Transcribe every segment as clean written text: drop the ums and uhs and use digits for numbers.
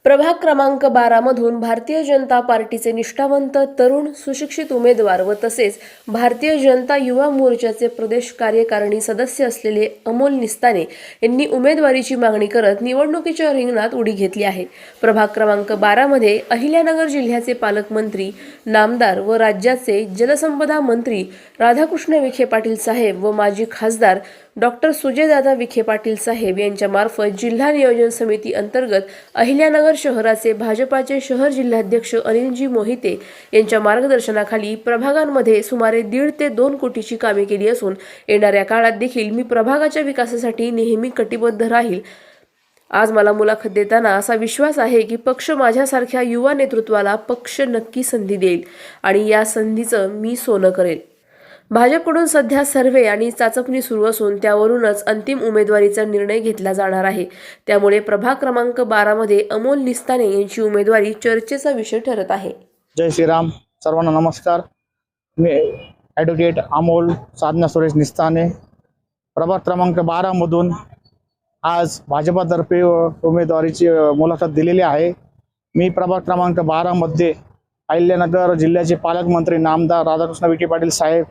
प्रभाग क्रमांक 12 मधून भारतीय जनता पार्टीचे निष्ठावंत तरुण सुशिक्षित उमेदवार व तसेच भारतीय जनता युवा मोर्चाचे प्रदेश कार्यकारिणी सदस्य असलेले अमोल निस्ताने यांनी उमेदवारीची मागणी करत निवडणुकीच्या रिंगणात उडी घेतली आहे। प्रभाग क्रमांक 12 मध्ये अहिल्यानगर जिल्ह्याचे पालकमंत्री, नामदार व राज्याचे जलसंपदा मंत्री राधाकृष्ण विखे पाटील साहेब व माजी खासदार डॉक्टर सुजयदादा विखे पाटील साहेब यांच्या मार्फत जिल्हा नियोजन समिती अंतर्गत अहिल्यानगर शहराचे भाजपाचे शहर जिल्हाध्यक्ष अनिलजी मोहिते यांच्या मार्गदर्शनाखाली प्रभागांमध्ये सुमारे 1.5 ते 2 कोटीची कामे केली असून येणाऱ्या काळात देखील मी प्रभागाच्या विकासासाठी नेहमी कटिबद्ध राहील। आज मला मुलाखत देताना असा विश्वास आहे की पक्ष माझ्यासारख्या युवा नेतृत्वाला पक्ष नक्की संधी देईल आणि या संधीचं मी सोनं करेल। भाजपकडून सध्या सर्वे आणि चाचपणी सुरू असून त्यावरूनच अंतिम उमेदवारीचा निर्णय घेतला जाणार आहे। त्यामुळे प्रभाग क्रमांक 12 मध्ये अमोल निस्ताने यांची उमेदवारी चर्चेचा विषय ठरत आहे। जय श्रीराम, सर्वांना नमस्कार। मी ॲडव्होकेट अमोल साधना सुरेश निस्ताने प्रभाग क्रमांक 12 मधून आज भाजपातर्फे उमेदवारीची मुलाखत दिलेली आहे। मी प्रभाग क्रमांक 12 मध्ये अहिल्यानगर जिल्ह्याचे पालकमंत्री नामदार राधाकृष्ण विखे पाटील साहेब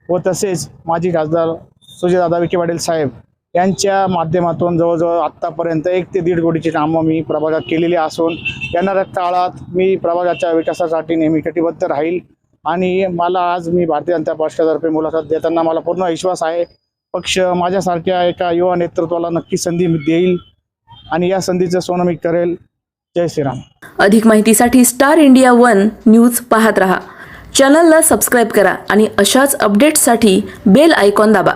व तसेच माजी खासदार सुजयदादा विखे पाटील साहेब यांच्या माध्यमातून जवळजवळ आत्तापर्यंत 1 ते 1.5 कोटीची कामं मी प्रभागात केलेली असून येणाऱ्या काळात मी प्रभागाच्या विकासासाठी नेहमी कटिबद्ध राहील आणि मला आज मी भारतीय जनता पक्षातर्फे मुलाखत देताना मला पूर्ण विश्वास आहे पक्ष माझ्यासारख्या एका युवा नेतृत्वाला नक्की संधी देईल आणि या संधीचं सोनं मी करेल। जय श्रीराम। अधिक माहितीसाठी स्टार इंडिया 1 न्यूज पाहत रहा। चॅनलला सबस्क्राइब करा आणि अशाच अपडेट्ससाठी बेल आयकॉन दाबा।